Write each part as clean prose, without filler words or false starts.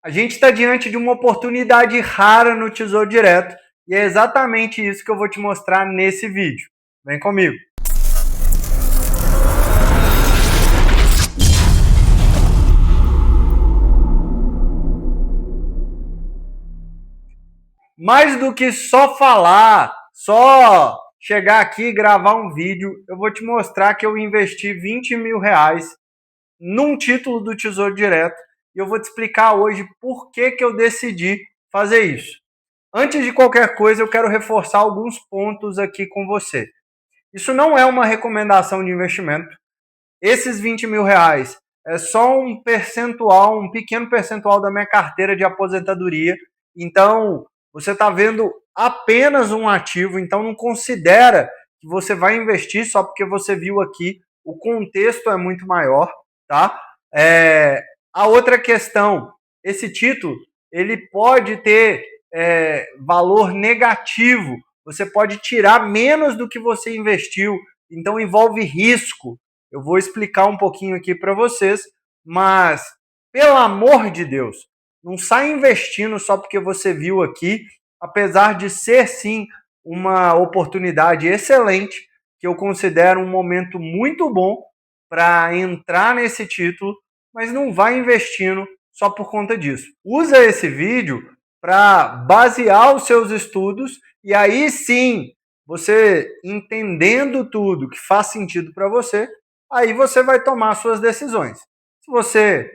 A gente está diante de uma oportunidade rara no Tesouro Direto e é exatamente isso que eu vou te mostrar nesse vídeo. Vem comigo! Mais do que só falar, só chegar aqui e gravar um vídeo, eu vou te mostrar que eu investi 20 mil reais num título do Tesouro Direto e eu vou te explicar hoje por que eu decidi fazer isso. Antes de qualquer coisa, eu quero reforçar alguns pontos aqui com você. Isso não é uma recomendação de investimento. Esses 20 mil reais é só um percentual, um pequeno percentual da minha carteira de aposentadoria. Então, você está vendo apenas um ativo, então não considera que você vai investir só porque você viu aqui. O contexto é muito maior, tá? A outra questão, esse título, ele pode ter valor negativo. Você pode tirar menos do que você investiu, então envolve risco. Eu vou explicar um pouquinho aqui para vocês, mas, pelo amor de Deus, não sai investindo só porque você viu aqui, apesar de ser, sim, uma oportunidade excelente, que eu considero um momento muito bom para entrar nesse título, mas não vai investindo só por conta disso. Usa esse vídeo para basear os seus estudos e aí sim, você entendendo tudo que faz sentido para você, aí você vai tomar suas decisões. Se você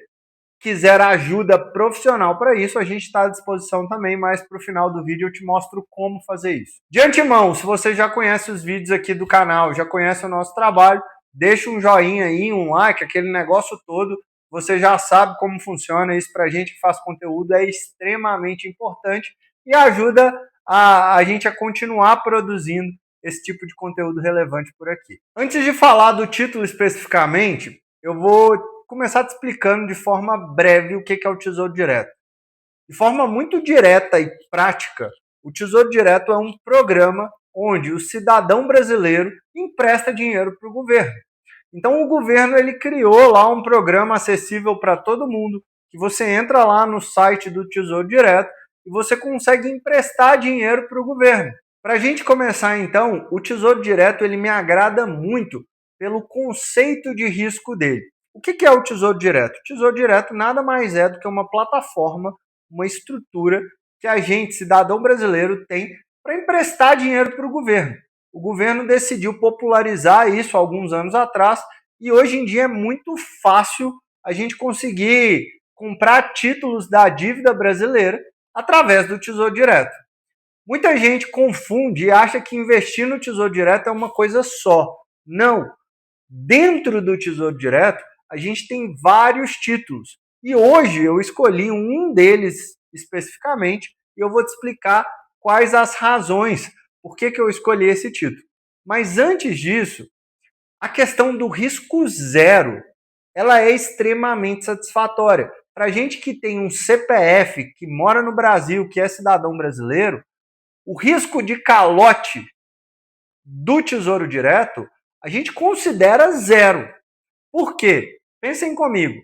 quiser ajuda profissional para isso, a gente está à disposição também, mas para o final do vídeo eu te mostro como fazer isso. De antemão, se você já conhece os vídeos aqui do canal, já conhece o nosso trabalho, deixa um joinha aí, um like, aquele negócio todo. Você já sabe como funciona, isso para a gente que faz conteúdo é extremamente importante e ajuda a gente a continuar produzindo esse tipo de conteúdo relevante por aqui. Antes de falar do título especificamente, eu vou começar te explicando de forma breve o que é o Tesouro Direto. De forma muito direta e prática, o Tesouro Direto é um programa onde o cidadão brasileiro empresta dinheiro para o governo. Então o governo ele criou lá um programa acessível para todo mundo, que você entra lá no site do Tesouro Direto e você consegue emprestar dinheiro para o governo. Para a gente começar então, o Tesouro Direto ele me agrada muito pelo conceito de risco dele. O que é o Tesouro Direto? O Tesouro Direto nada mais é do que uma plataforma, uma estrutura que a gente, cidadão brasileiro, tem para emprestar dinheiro para o governo. O governo decidiu popularizar isso alguns anos atrás e hoje em dia é muito fácil a gente conseguir comprar títulos da dívida brasileira através do Tesouro Direto. Muita gente confunde e acha que investir no Tesouro Direto é uma coisa só. Não. Dentro do Tesouro Direto, a gente tem vários títulos. E hoje eu escolhi um deles especificamente e eu vou te explicar quais as razões por que eu escolhi esse título. Mas antes disso, a questão do risco zero, ela é extremamente satisfatória. Para a gente que tem um CPF, que mora no Brasil, que é cidadão brasileiro, o risco de calote do Tesouro Direto a gente considera zero. Por quê? Pensem comigo.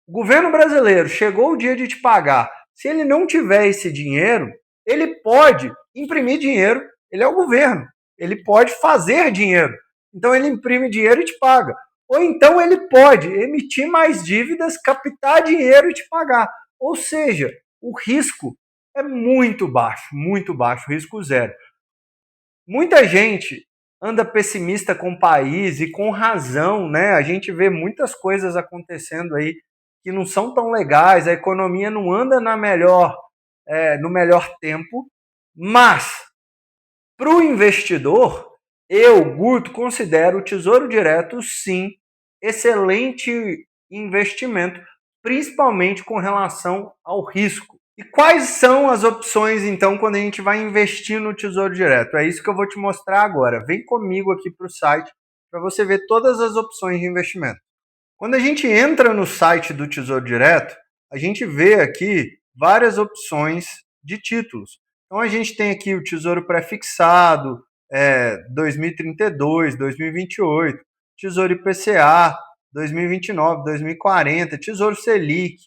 O governo brasileiro chegou o dia de te pagar. Se ele não tiver esse dinheiro, ele pode imprimir dinheiro. Ele é o governo. Ele pode fazer dinheiro. Então ele imprime dinheiro e te paga. Ou então ele pode emitir mais dívidas, captar dinheiro e te pagar. Ou seja, o risco é muito baixo, risco zero. Muita gente anda pessimista com o país e com razão, né? A gente vê muitas coisas acontecendo aí que não são tão legais, a economia não anda no melhor tempo, mas para o investidor, eu, Guto, considero o Tesouro Direto, sim, excelente investimento, principalmente com relação ao risco. E quais são as opções, então, quando a gente vai investir no Tesouro Direto? É isso que eu vou te mostrar agora. Vem comigo aqui para o site para você ver todas as opções de investimento. Quando a gente entra no site do Tesouro Direto, a gente vê aqui várias opções de títulos. Então, a gente tem aqui o Tesouro Prefixado, 2032, 2028, Tesouro IPCA, 2029, 2040, Tesouro Selic.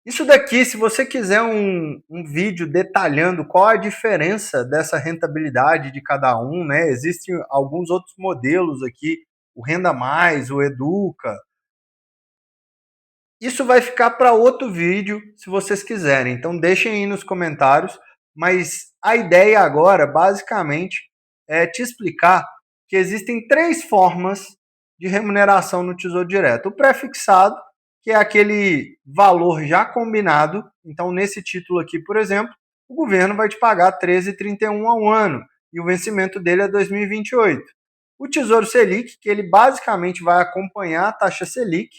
Isso daqui, se você quiser um vídeo detalhando qual a diferença dessa rentabilidade de cada um, né? Existem alguns outros modelos aqui, o Renda Mais, o Educa. Isso vai ficar para outro vídeo, se vocês quiserem. Então deixem aí nos comentários. Mas a ideia agora, basicamente, é te explicar que existem três formas de remuneração no Tesouro Direto. O pré-fixado, que é aquele valor já combinado. Então, nesse título aqui, por exemplo, o governo vai te pagar 13,31 ao ano e o vencimento dele é 2028. O Tesouro Selic, que ele basicamente vai acompanhar a taxa Selic,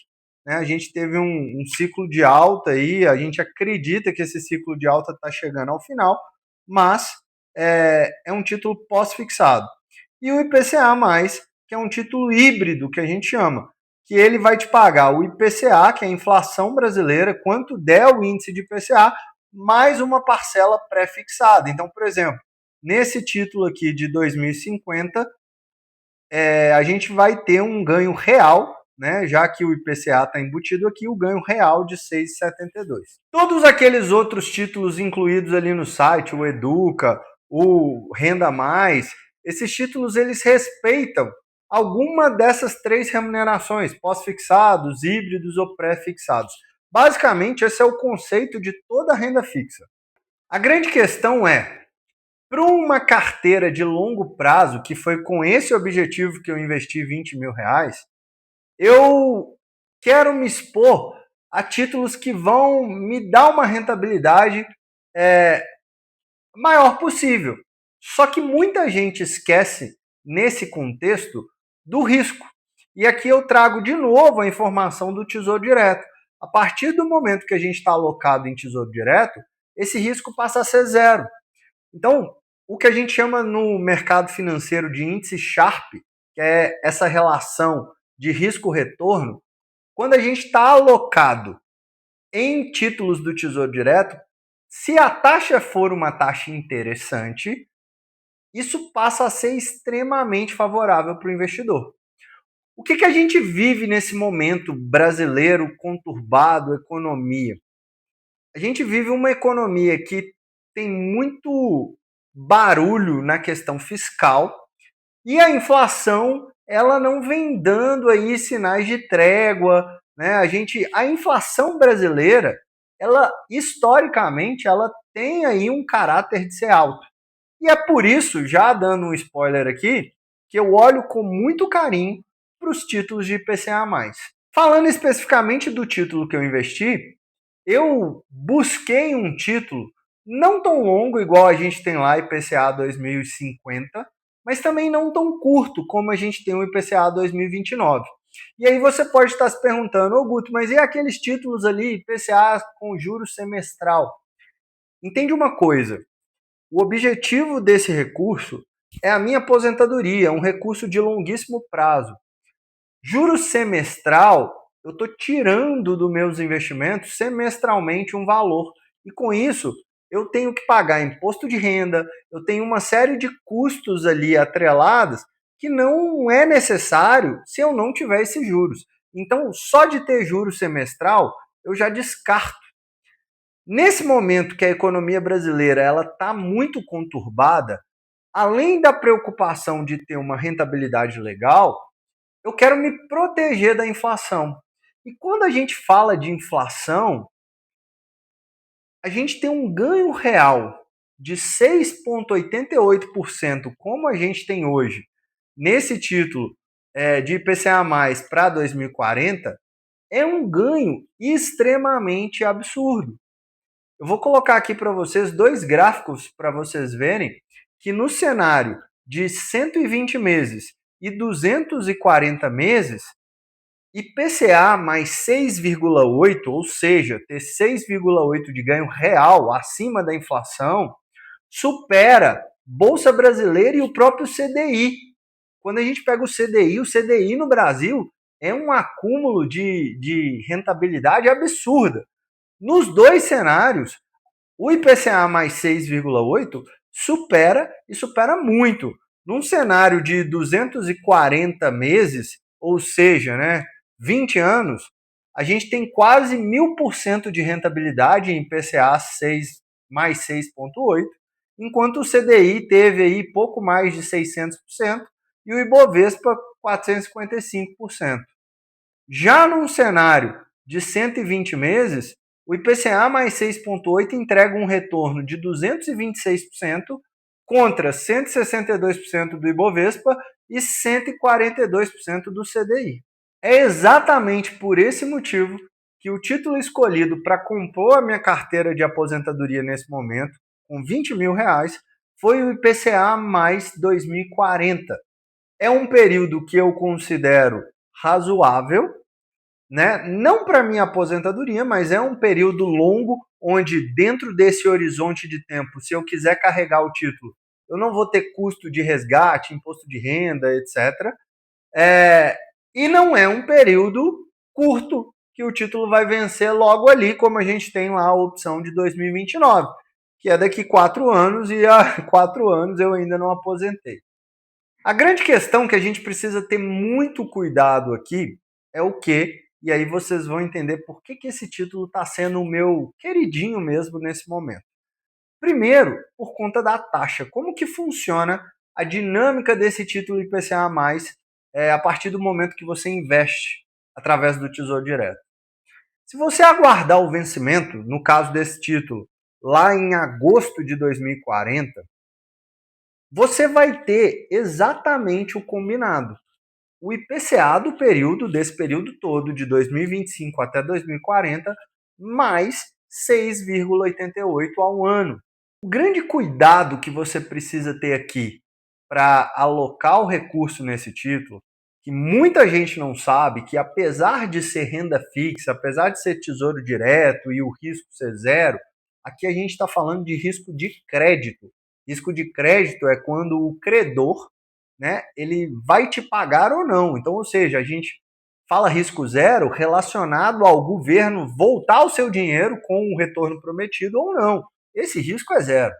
né? A gente teve um ciclo de alta aí, a gente acredita que esse ciclo de alta está chegando ao final, mas é um título pós-fixado. E o IPCA+, que é um título híbrido, que a gente chama, que ele vai te pagar o IPCA, que é a inflação brasileira, quanto der o índice de IPCA, mais uma parcela pré-fixada. Então, por exemplo, nesse título aqui de 2050, a gente vai ter um ganho real, né, já que o IPCA está embutido aqui, o ganho real de 6,72. Todos aqueles outros títulos incluídos ali no site, o Educa, o Renda Mais, esses títulos eles respeitam alguma dessas três remunerações, pós-fixados, híbridos ou pré-fixados. Basicamente, esse é o conceito de toda a renda fixa. A grande questão é, para uma carteira de longo prazo, que foi com esse objetivo que eu investi 20 mil reais, eu quero me expor a títulos que vão me dar uma rentabilidade maior possível. Só que muita gente esquece, nesse contexto, do risco. E aqui eu trago de novo a informação do Tesouro Direto. A partir do momento que a gente está alocado em Tesouro Direto, esse risco passa a ser zero. Então, o que a gente chama no mercado financeiro de índice Sharpe, que é essa relação de risco-retorno, quando a gente está alocado em títulos do Tesouro Direto, se a taxa for uma taxa interessante, isso passa a ser extremamente favorável para o investidor. O que a gente vive nesse momento brasileiro conturbado, economia? A gente vive uma economia que tem muito barulho na questão fiscal e a inflação ela não vem dando aí sinais de trégua, né? A inflação brasileira, ela historicamente ela tem aí um caráter de ser alta. E é por isso, já dando um spoiler aqui, que eu olho com muito carinho para os títulos de IPCA+. Falando especificamente do título que eu investi, eu busquei um título não tão longo igual a gente tem lá IPCA 2050, mas também não tão curto como a gente tem o IPCA 2029. E aí você pode estar se perguntando, ô Guto, mas e aqueles títulos ali, IPCA com juros semestral? Entende uma coisa, o objetivo desse recurso é a minha aposentadoria, um recurso de longuíssimo prazo. Juros semestral, eu estou tirando dos meus investimentos semestralmente um valor. E com isso, eu tenho que pagar imposto de renda, eu tenho uma série de custos ali atrelados que não é necessário se eu não tiver esses juros. Então, só de ter juros semestral, eu já descarto. Nesse momento que a economia brasileira ela está muito conturbada, além da preocupação de ter uma rentabilidade legal, eu quero me proteger da inflação. E quando a gente fala de inflação, a gente tem um ganho real de 6,88%, como a gente tem hoje, nesse título de IPCA+, para 2040, é um ganho extremamente absurdo. Eu vou colocar aqui para vocês dois gráficos para vocês verem que no cenário de 120 meses e 240 meses, IPCA mais 6,8, ou seja, ter 6,8 de ganho real acima da inflação, supera Bolsa Brasileira e o próprio CDI. Quando a gente pega o CDI no Brasil é um acúmulo de rentabilidade absurda. Nos dois cenários, o IPCA mais 6,8 supera e supera muito. Num cenário de 240 meses, ou seja, né, 20 anos, a gente tem quase 1000% de rentabilidade em IPCA 6 mais 6,8, enquanto o CDI teve aí pouco mais de 600% e o Ibovespa 455%. Já num cenário de 120 meses, o IPCA mais 6,8 entrega um retorno de 226% contra 162% do Ibovespa e 142% do CDI. É exatamente por esse motivo que o título escolhido para compor a minha carteira de aposentadoria nesse momento, com R$ 20.000, foi o IPCA mais 2040. É um período que eu considero razoável, né? Não para minha aposentadoria, mas é um período longo onde dentro desse horizonte de tempo, se eu quiser carregar o título, eu não vou ter custo de resgate, imposto de renda, etc. E não é um período curto que o título vai vencer logo ali, como a gente tem lá a opção de 2029, que é daqui 4 anos e há 4 anos eu ainda não aposentei. A grande questão que a gente precisa ter muito cuidado aqui é o quê? E aí vocês vão entender por que esse título está sendo o meu queridinho mesmo nesse momento. Primeiro, por conta da taxa. Como que funciona a dinâmica desse título IPCA+, a partir do momento que você investe através do Tesouro Direto? Se você aguardar o vencimento, no caso desse título, lá em agosto de 2040, você vai ter exatamente o combinado. O IPCA do período, desse período todo, de 2025 até 2040, mais 6,88 ao ano. O grande cuidado que você precisa ter aqui para alocar o recurso nesse título, que muita gente não sabe, que apesar de ser renda fixa, apesar de ser tesouro direto e o risco ser zero, aqui a gente está falando de risco de crédito. Risco de crédito é quando o credor, né, ele vai te pagar ou não. Então, ou seja, a gente fala risco zero relacionado ao governo voltar o seu dinheiro com o retorno prometido ou não. Esse risco é zero.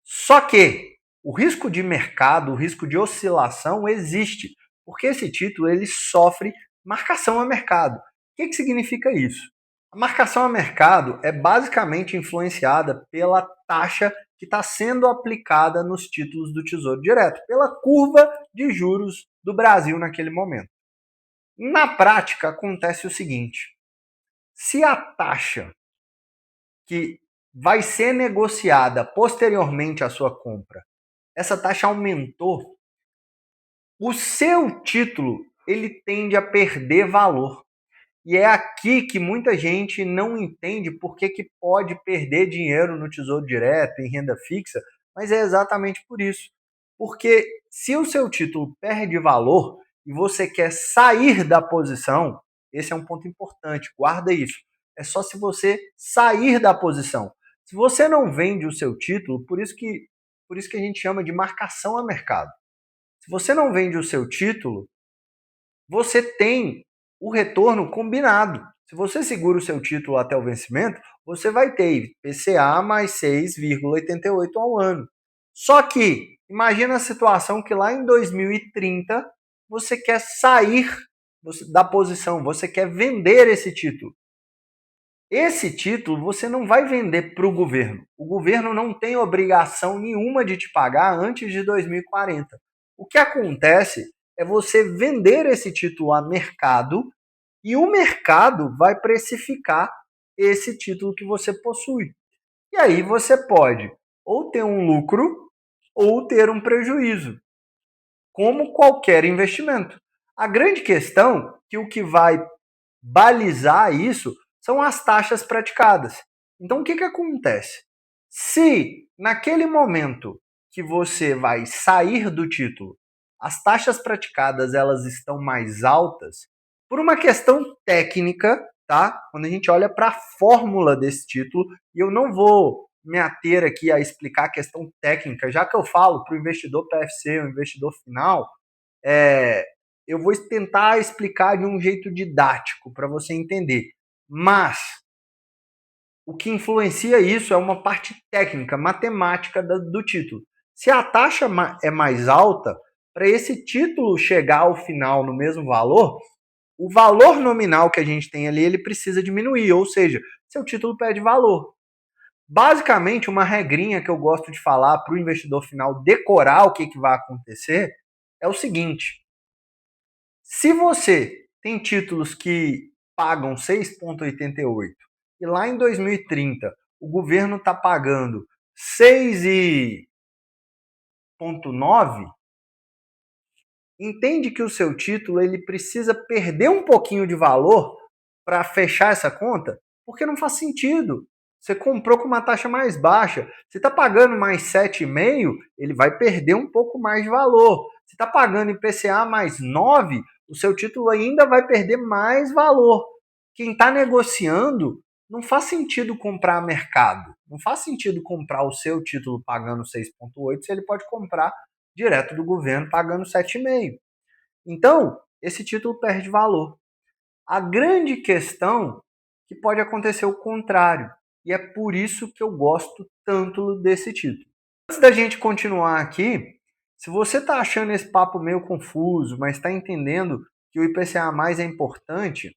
Só que o risco de mercado, o risco de oscilação existe, porque esse título ele sofre marcação a mercado. O que significa isso? A marcação a mercado é basicamente influenciada pela taxa que está sendo aplicada nos títulos do Tesouro Direto, pela curva de juros do Brasil naquele momento. Na prática, acontece o seguinte: se a taxa que vai ser negociada posteriormente à sua compra, essa taxa aumentou, o seu título ele tende a perder valor. E é aqui que muita gente não entende por que pode perder dinheiro no Tesouro Direto, em renda fixa, mas é exatamente por isso. Porque se o seu título perde valor e você quer sair da posição, esse é um ponto importante, guarda isso. É só se você sair da posição. Se você não vende o seu título, por isso que a gente chama de marcação a mercado. Se você não vende o seu título, você tem o retorno combinado. Se você segura o seu título até o vencimento, você vai ter IPCA mais 6,88 ao ano. Só que, imagina a situação que lá em 2030 você quer sair da posição, você quer vender esse título. Esse título você não vai vender para o governo. O governo não tem obrigação nenhuma de te pagar antes de 2040. O que acontece é você vender esse título a mercado e o mercado vai precificar esse título que você possui. E aí você pode ou ter um lucro ou ter um prejuízo, como qualquer investimento. A grande questão é que o que vai balizar isso são as taxas praticadas. Então, o que acontece? Se naquele momento que você vai sair do título, as taxas praticadas elas estão mais altas, por uma questão técnica, tá? Quando a gente olha para a fórmula desse título, e eu não vou me ater aqui a explicar a questão técnica, já que eu falo para o investidor PFC, o investidor final, eu vou tentar explicar de um jeito didático para você entender. Mas o que influencia isso é uma parte técnica, matemática do título. Se a taxa é mais alta, para esse título chegar ao final no mesmo valor, o valor nominal que a gente tem ali, ele precisa diminuir, ou seja, seu título perde valor. Basicamente, uma regrinha que eu gosto de falar para o investidor final decorar o que vai acontecer é o seguinte: se você tem títulos que pagam 6,88 e lá em 2030 o governo está pagando 6,9, entende que o seu título ele precisa perder um pouquinho de valor para fechar essa conta? Porque não faz sentido. Você comprou com uma taxa mais baixa. Você está pagando mais 7,5, ele vai perder um pouco mais de valor. Você está pagando IPCA mais 9, o seu título ainda vai perder mais valor. Quem está negociando, não faz sentido comprar mercado. Não faz sentido comprar o seu título pagando 6,8 se ele pode comprar direto do governo pagando 7,5. Então, esse título perde valor. A grande questão é que pode acontecer o contrário. E é por isso que eu gosto tanto desse título. Antes da gente continuar aqui, se você está achando esse papo meio confuso, mas está entendendo que o IPCA+ é importante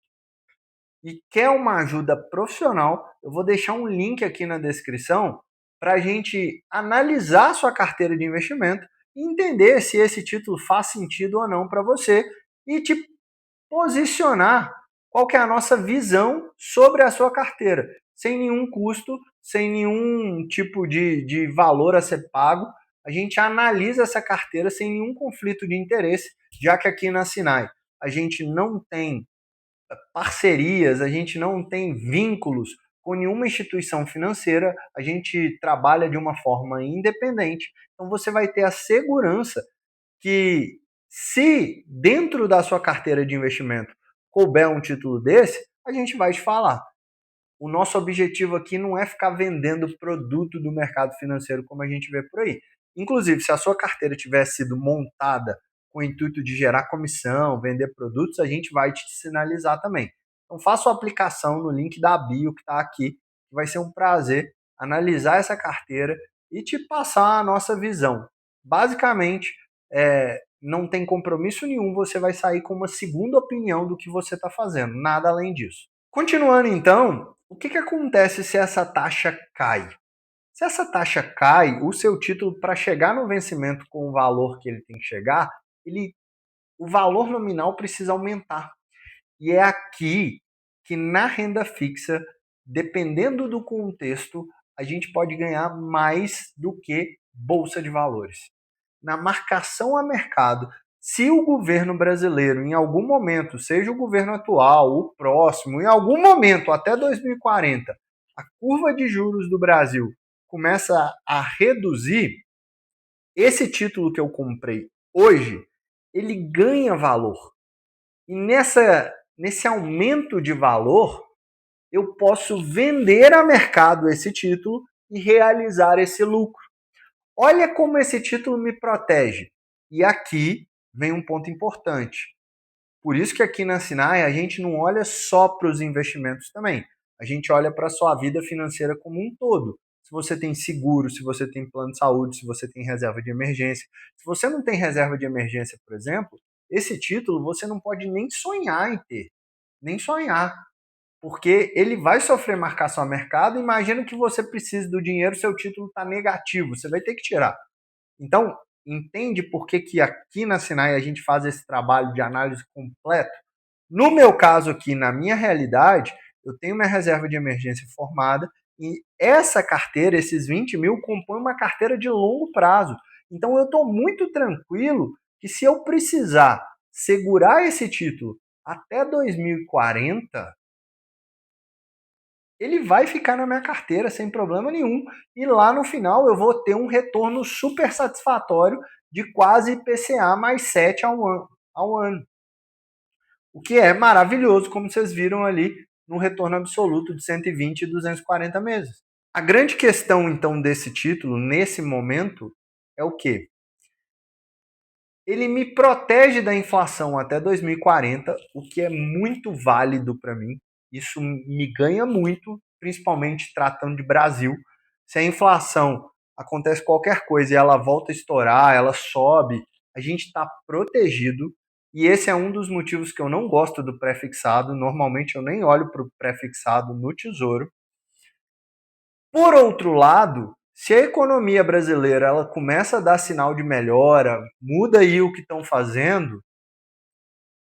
e quer uma ajuda profissional, eu vou deixar um link aqui na descrição para a gente analisar a sua carteira de investimento e entender se esse título faz sentido ou não para você e te posicionar qual que é a nossa visão sobre a sua carteira, sem nenhum custo, sem nenhum tipo de valor a ser pago. A gente analisa essa carteira sem nenhum conflito de interesse, já que aqui na Sinai a gente não tem parcerias, a gente não tem vínculos com nenhuma instituição financeira, a gente trabalha de uma forma independente. Então você vai ter a segurança que, se dentro da sua carteira de investimento couber um título desse, a gente vai te falar. O nosso objetivo aqui não é ficar vendendo produto do mercado financeiro como a gente vê por aí. Inclusive, se a sua carteira tivesse sido montada com o intuito de gerar comissão, vender produtos, a gente vai te sinalizar também. Então, faça a aplicação no link da bio que está aqui, que vai ser um prazer analisar essa carteira e te passar a nossa visão. Basicamente, não tem compromisso nenhum, você vai sair com uma segunda opinião do que você está fazendo, nada além disso. Continuando então, o que acontece se essa taxa cai? Se essa taxa cai, o seu título, para chegar no vencimento com o valor que ele tem que chegar, o valor nominal precisa aumentar. E é aqui que na renda fixa, dependendo do contexto, a gente pode ganhar mais do que bolsa de valores. Na marcação a mercado, se o governo brasileiro, em algum momento, seja o governo atual, o próximo, em algum momento, até 2040, a curva de juros do Brasil começa a reduzir, esse título que eu comprei hoje, ele ganha valor. E nesse aumento de valor, eu posso vender a mercado esse título e realizar esse lucro. Olha como esse título me protege. E aqui vem um ponto importante. Por isso que aqui na Sinai a gente não olha só para os investimentos também. A gente olha para a sua vida financeira como um todo. Se você tem seguro, se você tem plano de saúde, se você tem reserva de emergência. Se você não tem reserva de emergência, por exemplo, esse título você não pode nem sonhar em ter. Nem sonhar. Porque ele vai sofrer marcação a mercado. Imagina que você precise do dinheiro, seu título está negativo, você vai ter que tirar. Então, entende por que aqui na Sinai a gente faz esse trabalho de análise completo? No meu caso aqui, na minha realidade, eu tenho minha reserva de emergência formada e essa carteira, esses 20 mil, compõe uma carteira de longo prazo. Então, eu estou muito tranquilo que, se eu precisar segurar esse título até 2040, ele vai ficar na minha carteira sem problema nenhum. E lá no final eu vou ter um retorno super satisfatório de quase IPCA mais 7 ao ano. O que é maravilhoso, como vocês viram ali, no retorno absoluto de 120 e 240 meses. A grande questão, então, desse título, nesse momento, é o quê? Ele me protege da inflação até 2040, o que é muito válido para mim. Isso me ganha muito, principalmente tratando de Brasil. Se a inflação acontece qualquer coisa e ela volta a estourar, ela sobe, a gente está protegido. E esse é um dos motivos que eu não gosto do pré-fixado. Normalmente eu nem olho para o pré-fixado no Tesouro. Por outro lado, se a economia brasileira ela começa a dar sinal de melhora, muda aí o que estão fazendo,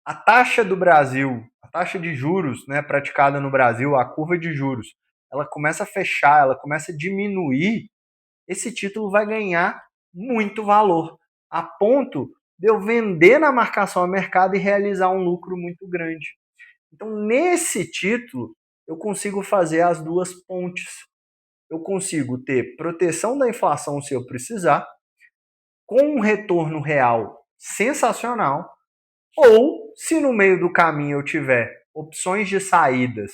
a taxa do Brasil, a taxa de juros, né, praticada no Brasil, a curva de juros, ela começa a fechar, ela começa a diminuir, esse título vai ganhar muito valor, a ponto de eu vender na marcação a mercado e realizar um lucro muito grande. Então, nesse título, eu consigo fazer as duas pontes. Eu consigo ter proteção da inflação se eu precisar, com um retorno real sensacional, ou se no meio do caminho eu tiver opções de saídas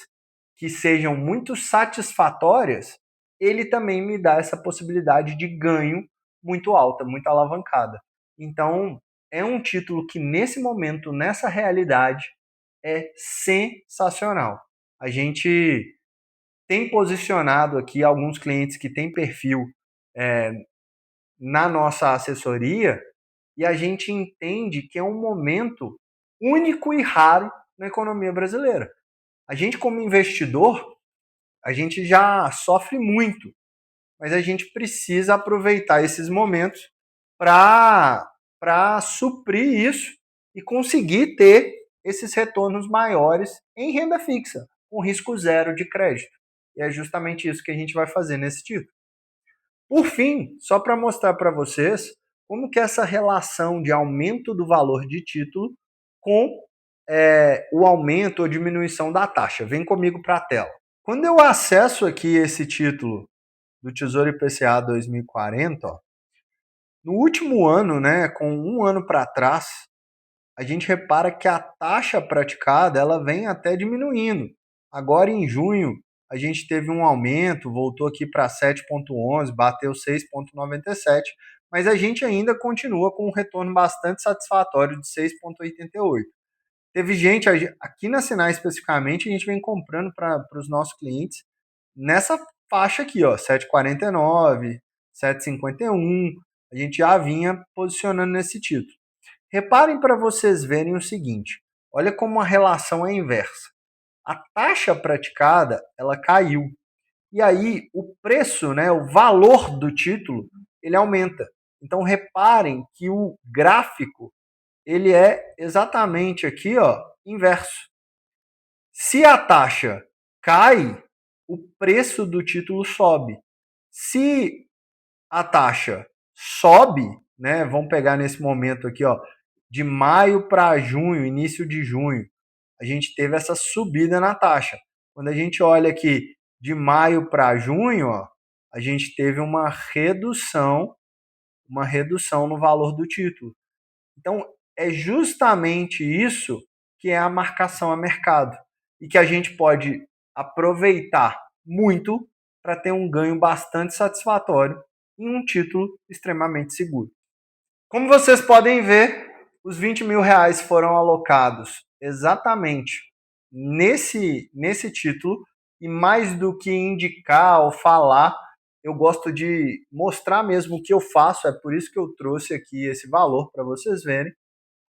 que sejam muito satisfatórias, ele também me dá essa possibilidade de ganho muito alta, muito alavancada. Então, é um título que nesse momento, nessa realidade, é sensacional. A gente tem posicionado aqui alguns clientes que têm perfil na nossa assessoria e a gente entende que é um momento único e raro na economia brasileira. A gente, como investidor, a gente já sofre muito, mas a gente precisa aproveitar esses momentos para suprir isso e conseguir ter esses retornos maiores em renda fixa, com risco zero de crédito. E é justamente isso que a gente vai fazer nesse título. Por fim, só para mostrar para vocês como que essa relação de aumento do valor de título com o aumento ou diminuição da taxa. Vem comigo para a tela. Quando eu acesso aqui esse título do Tesouro IPCA 2040, ó, no último ano, né, com um ano para trás, a gente repara que a taxa praticada ela vem até diminuindo. Agora em junho a gente teve um aumento, voltou aqui para 7,11, bateu 6,97, mas a gente ainda continua com um retorno bastante satisfatório de 6,88. Teve gente, aqui na Sinai especificamente, a gente vem comprando para os nossos clientes nessa faixa aqui, ó, 7,49, 7,51, a gente já vinha posicionando nesse título. Reparem para vocês verem o seguinte, olha como a relação é inversa. A taxa praticada, ela caiu. E aí o preço, né, o valor do título, ele aumenta. Então reparem que o gráfico, ele é exatamente aqui, ó, inverso. Se a taxa cai, o preço do título sobe. Se a taxa sobe, né, vamos pegar nesse momento aqui, ó, de maio para junho, início de junho, a gente teve essa subida na taxa. Quando a gente olha aqui de maio para junho, ó, a gente teve uma redução no valor do título. Então, é justamente isso que é a marcação a mercado e que a gente pode aproveitar muito para ter um ganho bastante satisfatório em um título extremamente seguro. Como vocês podem ver, os 20 mil reais foram alocados exatamente nesse título e mais do que indicar ou falar, eu gosto de mostrar mesmo o que eu faço, é por isso que eu trouxe aqui esse valor para vocês verem.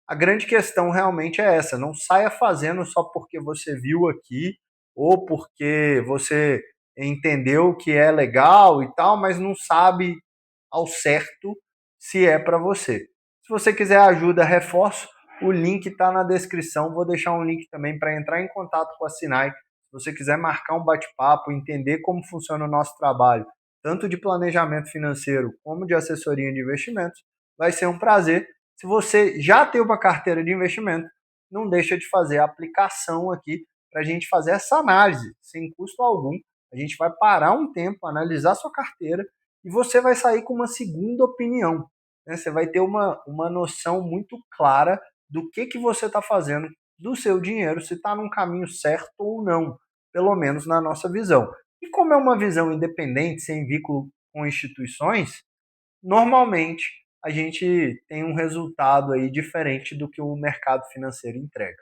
A grande questão realmente é essa, não saia fazendo só porque você viu aqui ou porque você entendeu que é legal e tal, mas não sabe ao certo se é para você. Se você quiser ajuda, reforço, o link está na descrição, vou deixar um link também para entrar em contato com a Sinai. Se você quiser marcar um bate-papo, entender como funciona o nosso trabalho, tanto de planejamento financeiro como de assessoria de investimentos, vai ser um prazer. Se você já tem uma carteira de investimento, não deixa de fazer a aplicação aqui para a gente fazer essa análise sem custo algum. A gente vai parar um tempo, analisar sua carteira e você vai sair com uma segunda opinião. Né? Você vai ter uma noção muito clara do que você está fazendo do seu dinheiro, se está num caminho certo ou não, pelo menos na nossa visão. E como é uma visão independente, sem vínculo com instituições, normalmente a gente tem um resultado aí diferente do que o mercado financeiro entrega.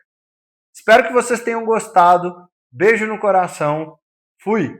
Espero que vocês tenham gostado. Beijo no coração. Fui!